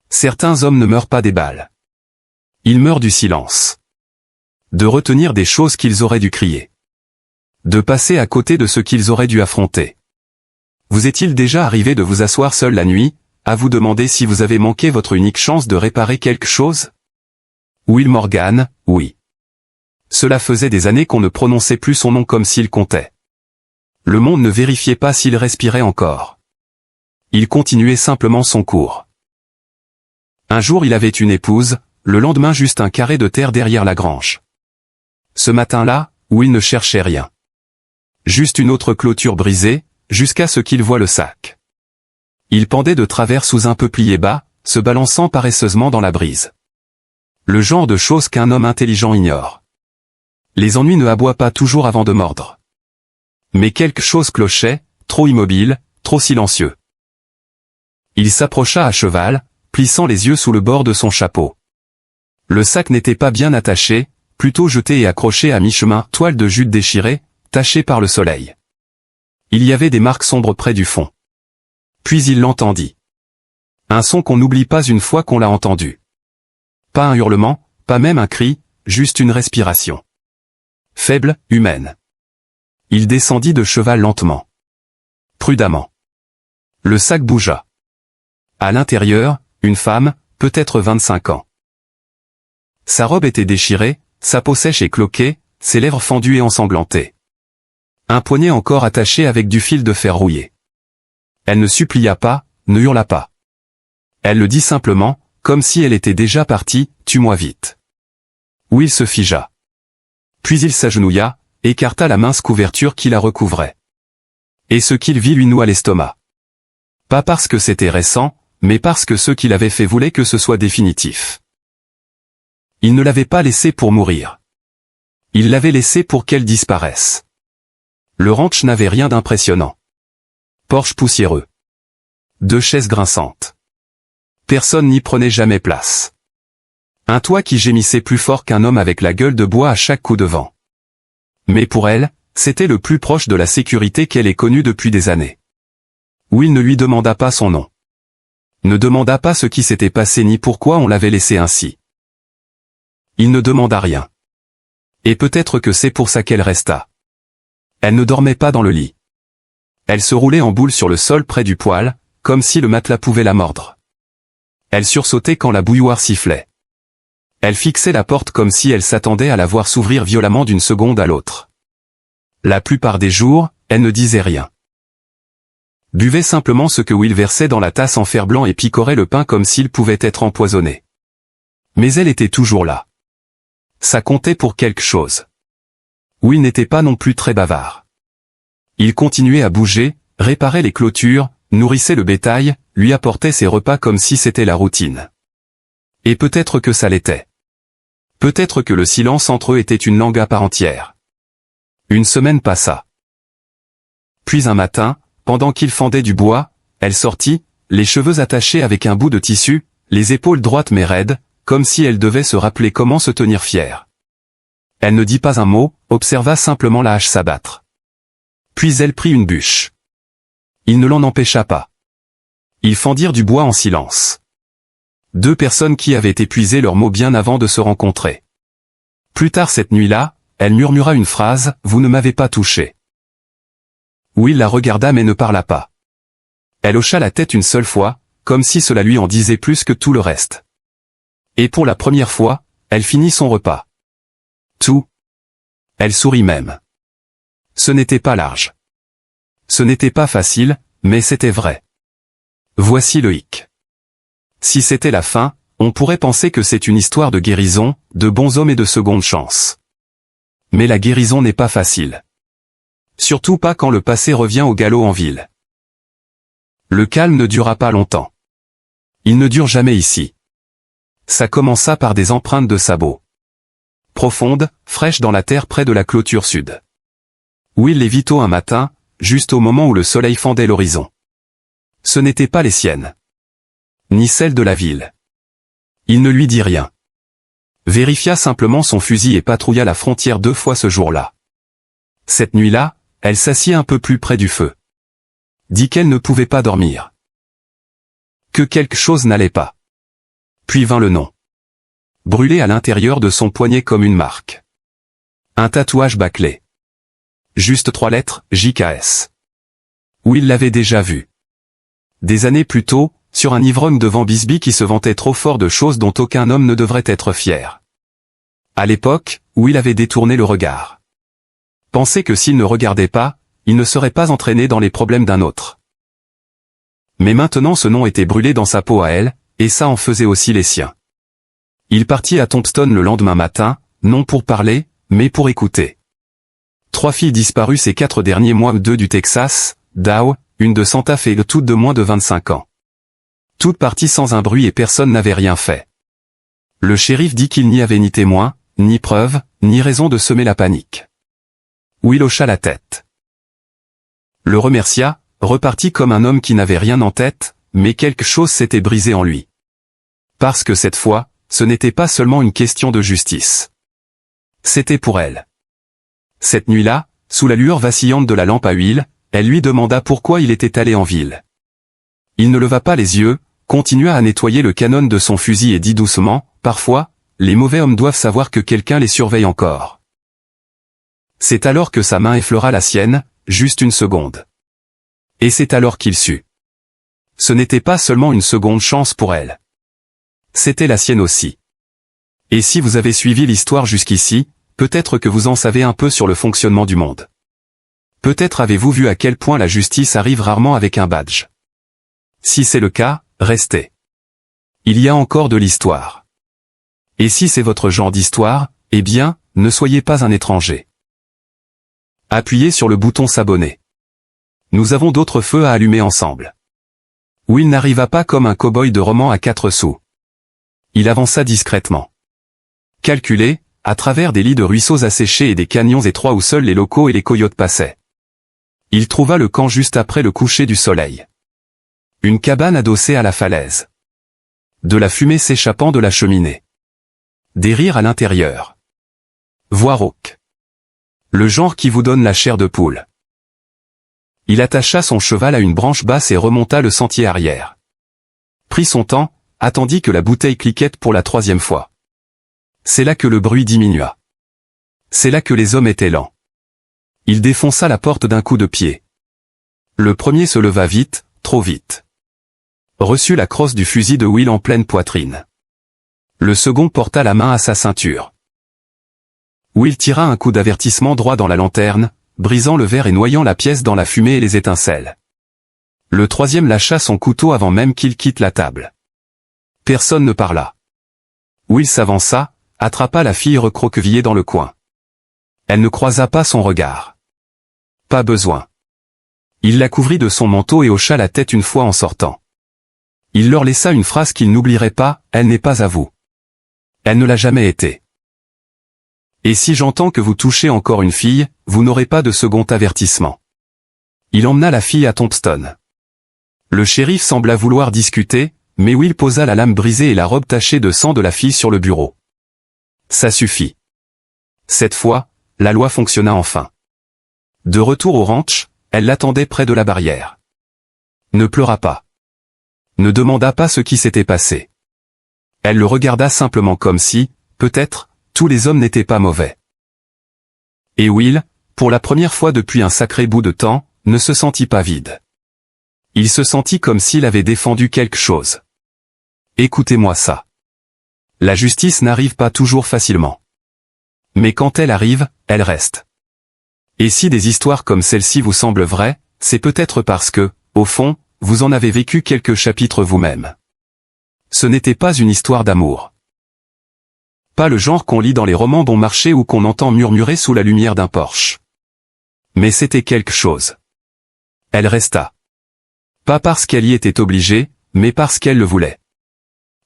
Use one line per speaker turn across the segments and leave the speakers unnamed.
Certains hommes ne meurent pas des balles. Ils meurent du silence. De retenir des choses qu'ils auraient dû crier. De passer à côté de ce qu'ils auraient dû affronter. Vous est-il déjà arrivé de vous asseoir seul la nuit, à vous demander si vous avez manqué votre unique chance de réparer quelque chose? Will Morgan, oui. Cela faisait des années qu'on ne prononçait plus son nom comme s'il comptait. Le monde ne vérifiait pas s'il respirait encore. Il continuait simplement son cours. Un jour il avait une épouse, le lendemain juste un carré de terre derrière la grange. Ce matin-là, Will ne cherchait rien. Juste une autre clôture brisée, jusqu'à ce qu'il voie le sac. Il pendait de travers sous un peuplier bas, se balançant paresseusement dans la brise. Le genre de choses qu'un homme intelligent ignore. Les ennuis ne aboient pas toujours avant de mordre. Mais quelque chose clochait, trop immobile, trop silencieux. Il s'approcha à cheval, plissant les yeux sous le bord de son chapeau. Le sac n'était pas bien attaché, plutôt jeté et accroché à mi-chemin, toile de jute déchirée, tachée par le soleil. Il y avait des marques sombres près du fond. Puis il l'entendit. Un son qu'on n'oublie pas une fois qu'on l'a entendu. Pas un hurlement, pas même un cri, juste une respiration. Faible, humaine. Il descendit de cheval lentement. Prudemment. Le sac bougea. À l'intérieur, une femme, peut-être 25 ans. Sa robe était déchirée, sa peau sèche et cloquée, ses lèvres fendues et ensanglantées. Un poignet encore attaché avec du fil de fer rouillé. Elle ne supplia pas, ne hurla pas. Elle le dit simplement, comme si elle était déjà partie, « Tue-moi vite ». Will se figea. Puis il s'agenouilla, écarta la mince couverture qui la recouvrait. Et ce qu'il vit lui noua l'estomac. Pas parce que c'était récent, mais parce que ceux qui l'avaient fait voulaient que ce soit définitif. Il ne l'avait pas laissée pour mourir. Il l'avait laissée pour qu'elle disparaisse. Le ranch n'avait rien d'impressionnant. Porche poussiéreux. 2 chaises grinçantes. Personne n'y prenait jamais place. Un toit qui gémissait plus fort qu'un homme avec la gueule de bois à chaque coup de vent. Mais pour elle, c'était le plus proche de la sécurité qu'elle ait connue depuis des années. Will ne lui demanda pas son nom. Ne demanda pas ce qui s'était passé ni pourquoi on l'avait laissé ainsi. Il ne demanda rien. Et peut-être que c'est pour ça qu'elle resta. Elle ne dormait pas dans le lit. Elle se roulait en boule sur le sol près du poêle, comme si le matelas pouvait la mordre. Elle sursautait quand la bouilloire sifflait. Elle fixait la porte comme si elle s'attendait à la voir s'ouvrir violemment d'une seconde à l'autre. La plupart des jours, elle ne disait rien. Buvait simplement ce que Will versait dans la tasse en fer blanc et picorait le pain comme s'il pouvait être empoisonné. Mais elle était toujours là. Ça comptait pour quelque chose. Will n'était pas non plus très bavard. Il continuait à bouger, réparait les clôtures, nourrissait le bétail, lui apportait ses repas comme si c'était la routine. Et peut-être que ça l'était. Peut-être que le silence entre eux était une langue à part entière. Une semaine passa. Puis un matin, pendant qu'il fendait du bois, elle sortit, les cheveux attachés avec un bout de tissu, les épaules droites mais raides, comme si elle devait se rappeler comment se tenir fière. Elle ne dit pas un mot, observa simplement la hache s'abattre. Puis elle prit une bûche. Il ne l'en empêcha pas. Ils fendirent du bois en silence. 2 personnes qui avaient épuisé leurs mots bien avant de se rencontrer. Plus tard cette nuit-là, elle murmura une phrase, « Vous ne m'avez pas touché ». Will la regarda mais ne parla pas. Elle hocha la tête une seule fois, comme si cela lui en disait plus que tout le reste. Et pour la première fois, elle finit son repas. Tout. Elle sourit même. Ce n'était pas large. Ce n'était pas facile, mais c'était vrai. Voici le hic. Si c'était la fin, on pourrait penser que c'est une histoire de guérison, de bons hommes et de seconde chance. Mais la guérison n'est pas facile. Surtout pas quand le passé revient au galop en ville. Le calme ne dura pas longtemps. Il ne dure jamais ici. Ça commença par des empreintes de sabots. Profondes, fraîches dans la terre près de la clôture sud. Will les vit tôt un matin, juste au moment où le soleil fendait l'horizon. Ce n'étaient pas les siennes. Ni celles de la ville. Il ne lui dit rien. Vérifia simplement son fusil et patrouilla la frontière 2 fois ce jour-là. Cette nuit-là, elle s'assit un peu plus près du feu. Dit qu'elle ne pouvait pas dormir. Que quelque chose n'allait pas. Puis vint le nom. Brûlé à l'intérieur de son poignet comme une marque. Un tatouage bâclé. Juste 3 lettres, JKS. Will l'avait déjà vu. Des années plus tôt, sur un ivrogne devant Bisbee qui se vantait trop fort de choses dont aucun homme ne devrait être fier. À l'époque, Will avait détourné le regard. Pensait que s'il ne regardait pas, il ne serait pas entraîné dans les problèmes d'un autre. Mais maintenant ce nom était brûlé dans sa peau à elle, et ça en faisait aussi les siens. Il partit à Tombstone le lendemain matin, non pour parler, mais pour écouter. 3 filles disparues ces 4 derniers mois, 2 du Texas, Dow, une de Santa Fe et toutes de moins de 25 ans. Toutes parties sans un bruit et personne n'avait rien fait. Le shérif dit qu'il n'y avait ni témoin, ni preuve, ni raison de semer la panique. Will hocha la tête. Le remercia, repartit comme un homme qui n'avait rien en tête, mais quelque chose s'était brisé en lui. Parce que cette fois, ce n'était pas seulement une question de justice. C'était pour elle. Cette nuit-là, sous la lueur vacillante de la lampe à huile, elle lui demanda pourquoi il était allé en ville. Il ne leva pas les yeux, continua à nettoyer le canon de son fusil et dit doucement, « Parfois, les mauvais hommes doivent savoir que quelqu'un les surveille encore. » C'est alors que sa main effleura la sienne, juste une seconde. Et c'est alors qu'il sut. Ce n'était pas seulement une seconde chance pour elle. C'était la sienne aussi. Et si vous avez suivi l'histoire jusqu'ici, peut-être que vous en savez un peu sur le fonctionnement du monde. Peut-être avez-vous vu à quel point la justice arrive rarement avec un badge. Si c'est le cas, restez. Il y a encore de l'histoire. Et si c'est votre genre d'histoire, eh bien, ne soyez pas un étranger. Appuyez sur le bouton s'abonner. Nous avons d'autres feux à allumer ensemble. Will n'arriva pas comme un cow-boy de roman à 4 sous. Il avança discrètement. Calculé, à travers des lits de ruisseaux asséchés et des canyons étroits où seuls les locaux et les coyotes passaient. Il trouva le camp juste après le coucher du soleil. Une cabane adossée à la falaise. De la fumée s'échappant de la cheminée. Des rires à l'intérieur. Voix rauque. Le genre qui vous donne la chair de poule. Il attacha son cheval à une branche basse et remonta le sentier arrière. Prit son temps, attendit que la bouteille cliquette pour la 3e fois. C'est là que le bruit diminua. C'est là que les hommes étaient lents. Il défonça la porte d'un coup de pied. Le premier se leva vite, trop vite. Reçut la crosse du fusil de Will en pleine poitrine. Le second porta la main à sa ceinture. Will tira un coup d'avertissement droit dans la lanterne, brisant le verre et noyant la pièce dans la fumée et les étincelles. Le troisième lâcha son couteau avant même qu'il quitte la table. Personne ne parla. Will s'avança, attrapa la fille recroquevillée dans le coin. Elle ne croisa pas son regard. Pas besoin. Il la couvrit de son manteau et hocha la tête une fois en sortant. Il leur laissa une phrase qu'il n'oublierait pas, « Elle n'est pas à vous. Elle ne l'a jamais été. Et si j'entends que vous touchez encore une fille, vous n'aurez pas de second avertissement. » Il emmena la fille à Tombstone. Le shérif sembla vouloir discuter, mais Will posa la lame brisée et la robe tachée de sang de la fille sur le bureau. Ça suffit. Cette fois, la loi fonctionna enfin. De retour au ranch, elle l'attendait près de la barrière. Ne pleura pas. Ne demanda pas ce qui s'était passé. Elle le regarda simplement comme si, peut-être, tous les hommes n'étaient pas mauvais. Et Will, pour la première fois depuis un sacré bout de temps, ne se sentit pas vide. Il se sentit comme s'il avait défendu quelque chose. Écoutez-moi ça. La justice n'arrive pas toujours facilement. Mais quand elle arrive, elle reste. Et si des histoires comme celle-ci vous semblent vraies, c'est peut-être parce que, au fond, vous en avez vécu quelques chapitres vous-même. Ce n'était pas une histoire d'amour. Pas le genre qu'on lit dans les romans bon marché ou qu'on entend murmurer sous la lumière d'un porche. Mais c'était quelque chose. Elle resta. Pas parce qu'elle y était obligée, mais parce qu'elle le voulait.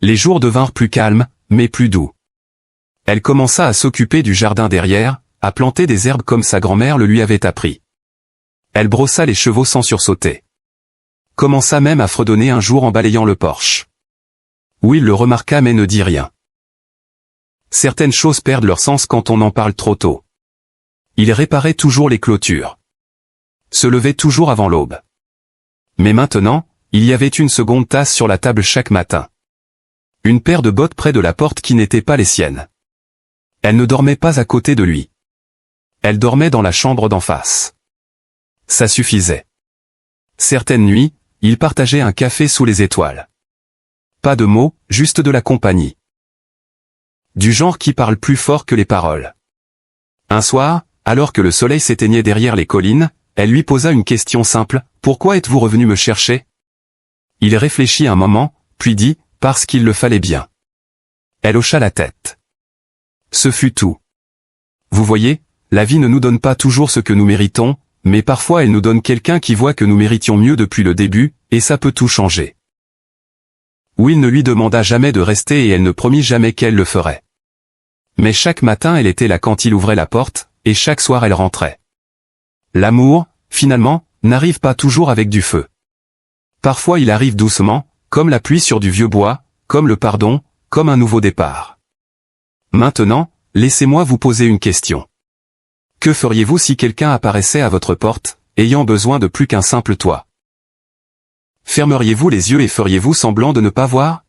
Les jours devinrent plus calmes, mais plus doux. Elle commença à s'occuper du jardin derrière, à planter des herbes comme sa grand-mère le lui avait appris. Elle brossa les chevaux sans sursauter. Commença même à fredonner un jour en balayant le porche. Will le remarqua mais ne dit rien. Certaines choses perdent leur sens quand on en parle trop tôt. Il réparait toujours les clôtures. Se levait toujours avant l'aube. Mais maintenant, il y avait une seconde tasse sur la table chaque matin. Une paire de bottes près de la porte qui n'étaient pas les siennes. Elle ne dormait pas à côté de lui. Elle dormait dans la chambre d'en face. Ça suffisait. Certaines nuits, ils partageaient un café sous les étoiles. Pas de mots, juste de la compagnie. Du genre qui parle plus fort que les paroles. Un soir, alors que le soleil s'éteignait derrière les collines, elle lui posa une question simple, « Pourquoi êtes-vous revenu me chercher ?» Il réfléchit un moment, puis dit, « Parce qu'il le fallait bien. » Elle hocha la tête. Ce fut tout. Vous voyez, la vie ne nous donne pas toujours ce que nous méritons, mais parfois elle nous donne quelqu'un qui voit que nous méritions mieux depuis le début, et ça peut tout changer. Will ne lui demanda jamais de rester et elle ne promit jamais qu'elle le ferait. Mais chaque matin elle était là quand il ouvrait la porte, et chaque soir elle rentrait. L'amour, finalement, n'arrive pas toujours avec du feu. Parfois il arrive doucement, comme la pluie sur du vieux bois, comme le pardon, comme un nouveau départ. Maintenant, laissez-moi vous poser une question. Que feriez-vous si quelqu'un apparaissait à votre porte, ayant besoin de plus qu'un simple toit? Fermeriez-vous les yeux et feriez-vous semblant de ne pas voir?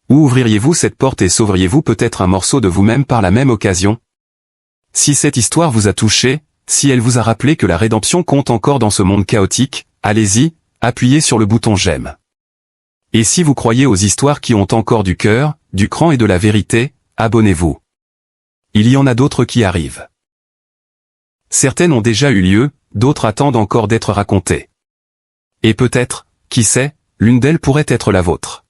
Ou ouvririez-vous cette porte et sauveriez-vous peut-être un morceau de vous-même par la même occasion? Si cette histoire vous a touché, si elle vous a rappelé que la rédemption compte encore dans ce monde chaotique, allez-y, appuyez sur le bouton j'aime. Et si vous croyez aux histoires qui ont encore du cœur, du cran et de la vérité, abonnez-vous. Il y en a d'autres qui arrivent. Certaines ont déjà eu lieu, d'autres attendent encore d'être racontées. Et peut-être, qui sait, l'une d'elles pourrait être la vôtre.